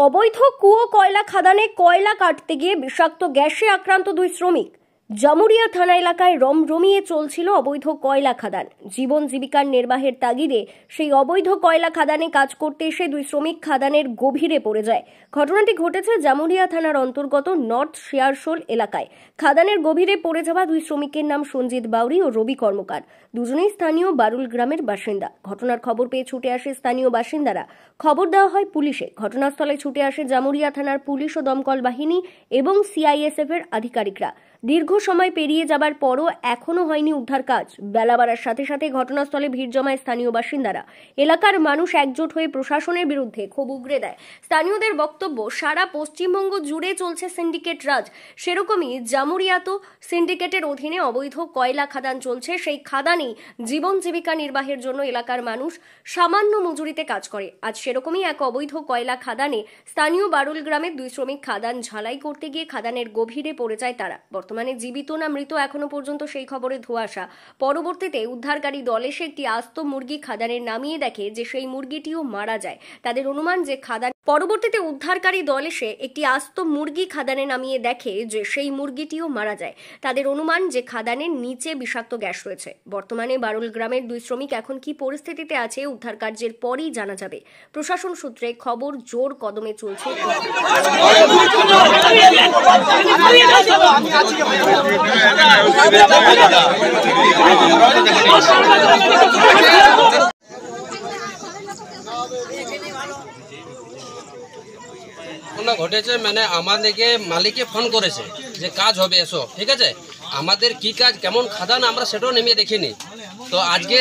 অবৈধ কুয়ো কয়লা খাদানে কয়লা কাটতে গিয়ে বিষাক্ত গ্যাসে আক্রান্ত দুই শ্রমিক। জামুরিয়া থানা এলাকায় রমরমিয়ে চলছিল অবৈধ কয়লা খাদান। জীবন জীবিকার নির্বাহের তাগিদে সেই অবৈধ কয়লা খাদানে কাজ করতে এসে দুই শ্রমিক খাদানের গভীরে পড়ে যায়। ঘটনাটি ঘটেছে জামুরিয়া থানার অন্তর্গত নর্থ শেয়ারশোল এলাকায়। খাদানের গভীরে পড়ে যাওয়া দুই শ্রমিকের নাম সঞ্জিত বাউরি ও রবি কর্মকার। দুজনেই স্থানীয় বারুল গ্রামের বাসিন্দা। ঘটনার খবর পেয়ে ছুটে আসে স্থানীয় বাসিন্দারা। খবর দেওয়া হয় পুলিশে। ঘটনাস্থলে ছুটে আসে জামুরিয়া থানার পুলিশ ও দমকল বাহিনী এবং সিআইএসএফ এর আধিকারিকরা। দীর্ঘ সময় পেরিয়ে যাবার পরও এখনো হয়নি উদ্ধার কাজ। বেলা বাড়ার সাথে সাথে ঘটনাস্থলে ভিড় জমায় স্থানীয় বাসিন্দারা। এলাকার মানুষ একজোট হয়ে প্রশাসনের বিরুদ্ধে ক্ষোভ উগরে দেয়। স্থানীয়দের বক্তব্য, সারা পশ্চিমবঙ্গ জুড়ে চলছে সিন্ডিকেট রাজ। সেরকমই জামুরিয়াতেও সিন্ডিকেটের অধীনে অবৈধ কয়লা খাদান চলছে। সেই খাদানেই জীবন জীবিকা নির্বাহের জন্য এলাকার মানুষ সামান্য মজুরিতে কাজ করে। আজ সেরকমই এক অবৈধ কয়লা খাদানে স্থানীয় বারুল গ্রামের দুই শ্রমিক খাদান ঝালাই করতে গিয়ে খাদানের গভীরে পড়ে যায় তারা। বর্তমানে জীবিত না মৃত এখনো পর্যন্ত সেই খবরে ধোঁয়াশা। পরবর্তীতে উদ্ধারকারী দল এসে একটি আস্ত মুরগি খাদানে নামিয়ে দেখে যে সেই মুরগিটিও মারা যায়। তাদের অনুমান যে পরবর্তীতে উদ্ধারকারী দল এসে একটি আস্ত মুরগি খাদানে নামিয়ে দেখে যে সেই মুরগিটিও মারা যায়। তাদের অনুমান যে খাদানের নিচে বিষাক্ত গ্যাস রয়েছে। বর্তমানে বারুল গ্রামের দুই শ্রমিক এখন কি পরিস্থিতিতে আছে উদ্ধার কার্যের পরই জানা যাবে। প্রশাসন সূত্রে খবর, জোর কদমে চলছে। ঘটেছে মানে আমাদেরকে মালিকে ফোন করেছে যে কাজ হবে এসো, ঠিক আছে। আমাদের কি কাজ, কেমন খাদান আমরা সেটাও নেমে দেখিনি। তো আজকে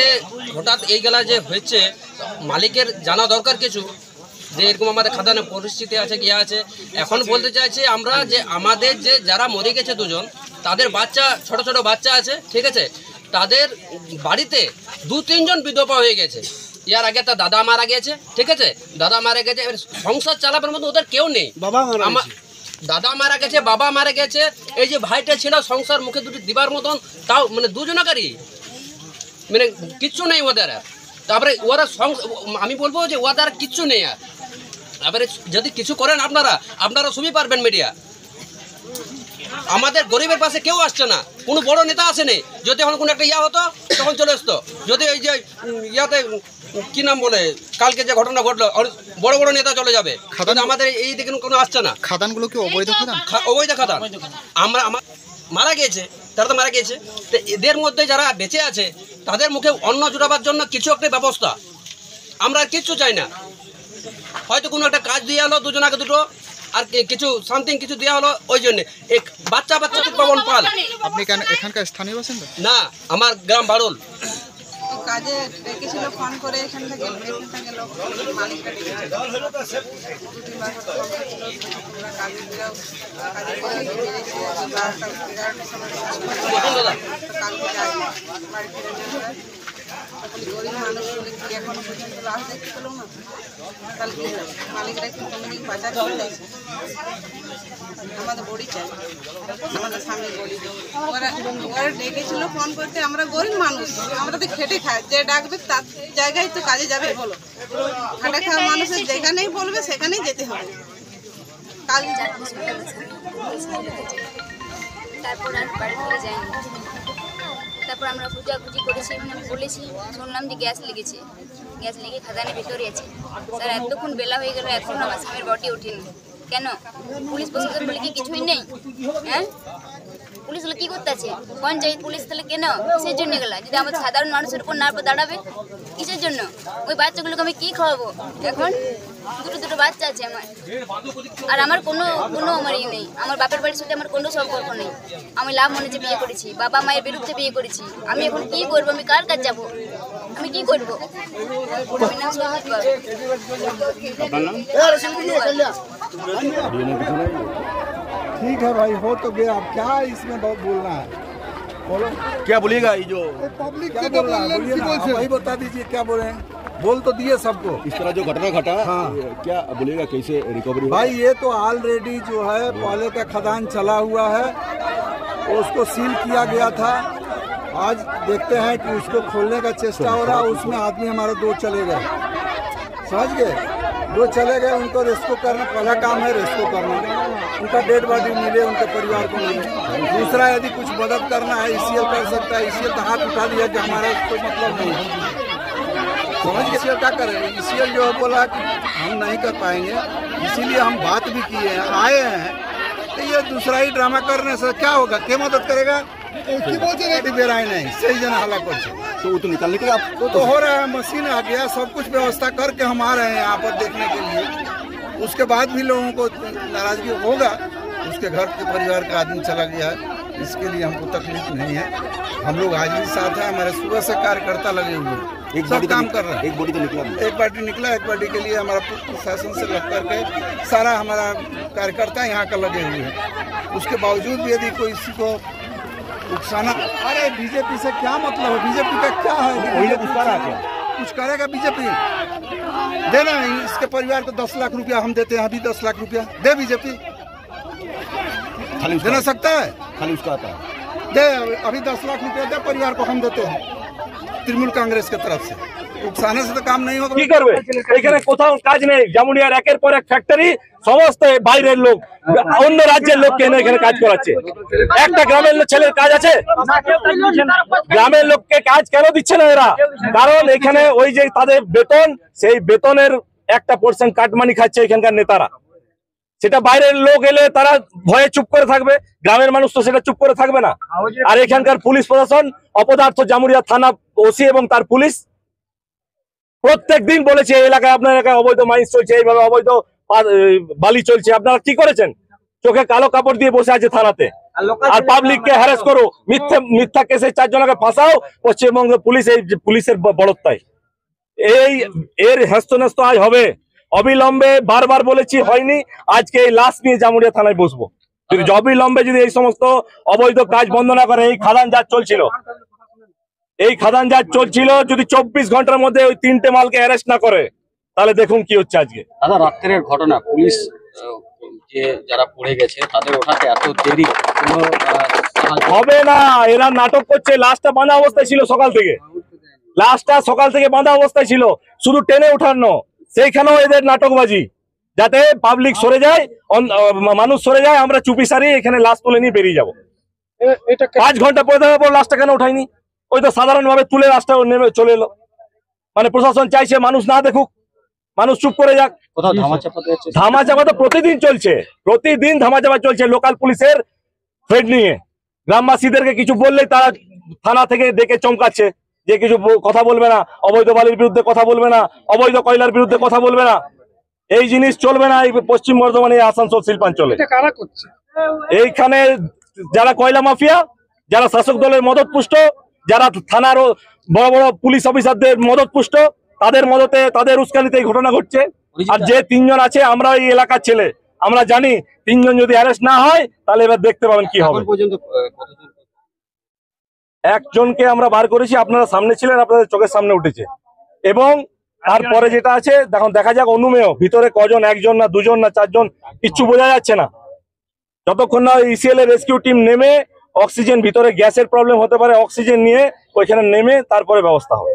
হঠাৎ এই গেলা যে হয়েছে, মালিকের জানা দরকার কিছু যে এরকম আমাদের খাদানের পরিস্থিতি আছে কি আছে। এখন বলতে চাইছি আমরা যে আমাদের যে যারা মরে গেছে দুজন, তাদের বাচ্চা, ছোট ছোট বাচ্চা আছে, ঠিক আছে। তাদের বাড়িতে 2-3 জন বিধবা হয়ে গেছে। ইয়ার আগে তার দাদা মারা গেছে, ঠিক আছে, দাদা মারা গেছে। সংসার চালাবার মতো ওদের কেউ নেই। দাদা মারা গেছে, বাবা মারা গেছে। এই যে ভাইটা ছিল সংসার মুখে দুটি দিবার মতন, তাও মানে দুজনাকারই মানে কিচ্ছু নেই ওদের। তারপরে ওরা আমি বলবো যে ওদের কিচ্ছু নেই। আর তারপরে যদি কিছু করেন আপনারা সবই পারবেন মিডিয়া। আমাদের গরিবের পাশে কেউ আসছে না, কোনো বড় নেতা আসেনি। যদি এখন কোনো একটা ইয়া হতো তখন চলে আসতো। যদি এই যে ইয়াতে কি নাম বলে কালকে যে ঘটনা ঘটলো, বড় বড় নেতা চলে যাবে। আমাদের এই দিকে কোনো আসছে না। খাদানগুলো কি অবৈধ খাদান? অবৈধ খাদান। আমার মারা গিয়েছে, তারা তো মারা গিয়েছে। তো এদের মধ্যে যারা বেঁচে আছে তাদের মুখে অন্ন জোটাবার জন্য কিছু একটা ব্যবস্থা। আমরা আর কিচ্ছু চাই না। হয়তো কোনো একটা কাজ দিয়ে হলো দুজনাকে দুটো, আর কিছু সামথিং কিছু দেওয়া হলো। ওই জন্য এক বাচ্চা পবন পাল। আপনি কেন এখানকার স্থানীয় বাসিন্দা? না, আমার গ্রাম বারুল। কাজে ডেকেছিল ফোন করে, এখান থেকে লোক মালিকটা ডেকেছিল। গরিব মানুষ এখনো পর্যন্ত লাশ দেখতে পেল না। তাহলে কি মালিকরা কি কোনোদিন বাজার করে দিয়েছে? আমাদের বড়ি চাই, আমাদের স্বামী বড়ি। ওরা ডেকেছিল ফোন করতে। আমরা গরিব মানুষ, আমরা তো খেটে খাই। যে ডাকবে তার জায়গায় তো কাজে যাবে বলো। খাটে খাওয়া মানুষের যেখানেই বলবে সেখানেই যেতে হবে। কাজ তারপর আর বাড়ি ফিরে যাইনি। তারপর আমরা খুঁজাখুঁজি করেছি, বলেছি, শুনলাম যে গ্যাস লেগেছে। গ্যাস লেগে খাদানের ভেতরে আছে। স্যার এতক্ষণ বেলা হয়ে গেল, এখন আমার স্বামীর বডি ওঠেনি কেন? পুলিশ প্রশাসন বলে কি কিছুই নেই? হ্যাঁ, পুলিশ হলে কী করতে আছে? পঞ্চায়েত পুলিশ তাহলে কেন? কিসের জন্য গেলা? যদি আমাদের সাধারণ মানুষের উপর না দাঁড়াবে কিসের জন্য? ওই বাচ্চাগুলোকে আমি কী খাওয়াবো? এখন দুটো বাচ্চা আছে আমার। আর আমার কোনো আমার ই নেই। আমার বাপের বাড়ির সাথে আমার কোনো সম্পর্ক নেই। আমি লাভ মনে বিয়ে করেছি, বাবা মায়ের বিরুদ্ধে বিয়ে করেছি। আমি এখন কী করবো? আমি কার কাছে যাবো? আমি কী করবো? ठीक है भाई, हो तो गया। अब क्या इसमें बोलना है? बोलो क्या बोलिएगा। ये जो पब्लिक क्या बोल रहा है, बोलिए ना, वही बता दीजिए क्या बोले। बोल तो दिए सबको। इस तरह जो घटना घटा, हाँ, क्या बोलिएगा, कैसे रिकवरी? भाई ये तो ऑलरेडी जो है पहले का खदान चला हुआ है, उसको सील किया गया था। आज देखते हैं कि उसको खोलने का चेष्टा हो रहा है। उसमें आदमी हमारे 2 चले गए, समझ गए। जो चले गए उनको रेस्क्यू करना पहला काम है, रेस्क्यू करना, उनका डेड बॉडी मिले, उनके परिवार को मिले। दूसरा यदि कुछ मदद करना है ईसीएल कर सकता है, ईसीएल तो हाथ उठा दिया कि हमारा कोई मतलब नहीं है, समझ के ईसीएल क्या करेंगे। ईसीएल जो है बोला कि हम नहीं कर पाएंगे, इसीलिए हम बात भी किए हैं, आए हैं। तो ये दूसरा ही ड्रामा करने से क्या होगा, क्या मदद करेगा, नहीं सही जन हाला कर तो वो तो निकालने के लिए आप तो हो रहा है, मशीन आ गया, सब कुछ व्यवस्था करके हम आ रहे हैं यहाँ पर देखने के लिए। उसके बाद भी लोगों को नाराजगी होगा, उसके घर के परिवार का आदमी चला गया है, इसके लिए हमको तकलीफ नहीं है। हम लोग आज भी साथ हैं, हमारे सुबह से कार्यकर्ता लगे हुए हैं, सब काम कर रहे हैं। एक बॉडी तो निकला, एक पार्टी निकला, एक पार्टी के लिए हमारा प्रशासन से लग करके सारा हमारा कार्यकर्ता यहाँ का लगे हुए हैं। उसके बावजूद भी यदि कोई इसी को उकसाना, अरे बीजेपी से क्या मतलब है, बीजेपी का क्या है, कुछ करेगा बीजेपी, देना नहीं। इसके परिवार को 10 लाख रुपया हम देते हैं, अभी 10 लाख रुपया दे बीजेपी, देना सकता है, खाली उसका आता है दे, अभी 10 लाख रुपया दे परिवार को, हम देते हैं तृणमूल कांग्रेस की तरफ से। उकसाने से तो काम नहीं होगा। কি করবে এখানে কোথাও কাজ নেই, জামুরিয়ার একের পর এক ফ্যাক্টরি, সমস্ত বাইরের লোক, অন্য রাজ্যের লোককে এনে এখানে কাজ করাচ্ছে। একটা গ্রামের ছেলের কাজ আছে? গ্রামের লোককে কাজ কেন দিচ্ছে না এরা? কারণ এখানে ওই যে তাদের বেতন, সেই বেতনের একটা % কাটমানি খাচ্ছে এখানকার নেতারা। সেটা বাইরের লোক এলে তারা ভয়ে চুপ করে থাকবে, গ্রামের মানুষ তো সেটা চুপ করে থাকবে না। আর এখানকার পুলিশ প্রশাসন অপদার্থ, জামুরিয়া থানা ওসি এবং তার পুলিশ প্রত্যেক দিন বলেছে এই এলাকায়, আপনার এলাকায় অবৈধ মাইন্স চলছে, এইভাবে অবৈধ বালি চলছে। আপনারা কি করেছেন? চোখে কালো কাপড় দিয়ে বসে আছে থানাতে, আর পাবলিককে হ্যারাস করো, মিথ্যা কেসে 4 জনকে ফাঁসাও পশ্চিমবঙ্গ পুলিশ, এই পুলিশের বড়ত্বায়। এর হ্যাস্ত আজ হবে অবিলম্বে, বারবার বলেছি হয়নি, আজকে এই লাশ নিয়ে জামুরিয়া থানায় বসবো। যদি অবিলম্বে যদি এই সমস্ত অবৈধ কাজ বন্ধ না করে, এই খাদান যাচ চলছিল, যদি 24 ঘন্টার মধ্যে ওই 3টে মালকে অ্যারেস্ট না করে, তাহলে দেখুন কি হচ্ছে আজকে। দাদা, রাত্রের ঘটনা, পুলিশ যে যারা পড়ে গেছে তাদের ওঠাতে এত দেরি হবে না, এরা নাটক করছে। লাশটা বাঁধা অবস্থায় ছিল সকাল থেকে, বাঁধা অবস্থায় ছিল, শুধু টেনে উঠানো, সেইখানেও এদের নাটকবাজি, যাতে পাবলিক সরে যায়, মানুষ সরে যায়, আমরা চুপি সারি এখানে লাশ তুলে নিয়ে বেরিয়ে যাবো। 5 ঘন্টা পরে দেওয়ার পর লাশটা কেন উঠায়নি? ওই তো সাধারণ ভাবে তুলে রাস্তা নেমে চলে এলো। মানে প্রশাসন চাইছে মানুষ না দেখুক, মানুষ চুপ করে যাক। ধামাচাপা তো প্রতিদিন চলছে, ধামাচাপা চলছে লোকাল পুলিশের থ্রেড নিয়ে। গ্রামবাসীদেরকে কিছু বললেই তারা থানা থেকে ডেকে চমকাচ্ছে যে কিছু কথা বলবে না, অবৈধ বালির বিরুদ্ধে কথা বলবে না, অবৈধ কয়লার বিরুদ্ধে কথা বলবে না। এই জিনিস চলবে না এই পশ্চিম বর্ধমানে, আসানসোল শিল্পাঞ্চলে। এইখানে যারা কয়লা মাফিয়া, যারা শাসক দলের মদতপুষ্ট, যারা থানার বড় বড় পুলিশ অফিসারদের মদতপুষ্ট, তাদের মদতে, তাদের উস্কানিতে এই ঘটনা ঘটছে। আর যে 3 জন আছে, আমরা এই এলাকার ছেলে, আমরা জানি 3 জন যদি অ্যারেস্ট না হয় তাহলে এবার দেখতে পাবেন কি হবে। একজনকে আমরা বার করেছি, আপনারা সামনে ছিলেন, আপনাদের চোখের সামনে উঠেছে। এবং তারপরে যেটা আছে দেখুন, দেখা যাক অনুমেয় ভিতরে কজন, 1 জন না 2 জন না 4 জন, কিচ্ছু বোঝা যাচ্ছে না। যতক্ষণ না ইসিএল এর রেস্কিউ টিম নেমে, অক্সিজেন, ভিতরে গ্যাসের প্রবলেম হতে পারে, অক্সিজেন নিয়ে ওইখানে নেমে তারপরে ব্যবস্থা হবে।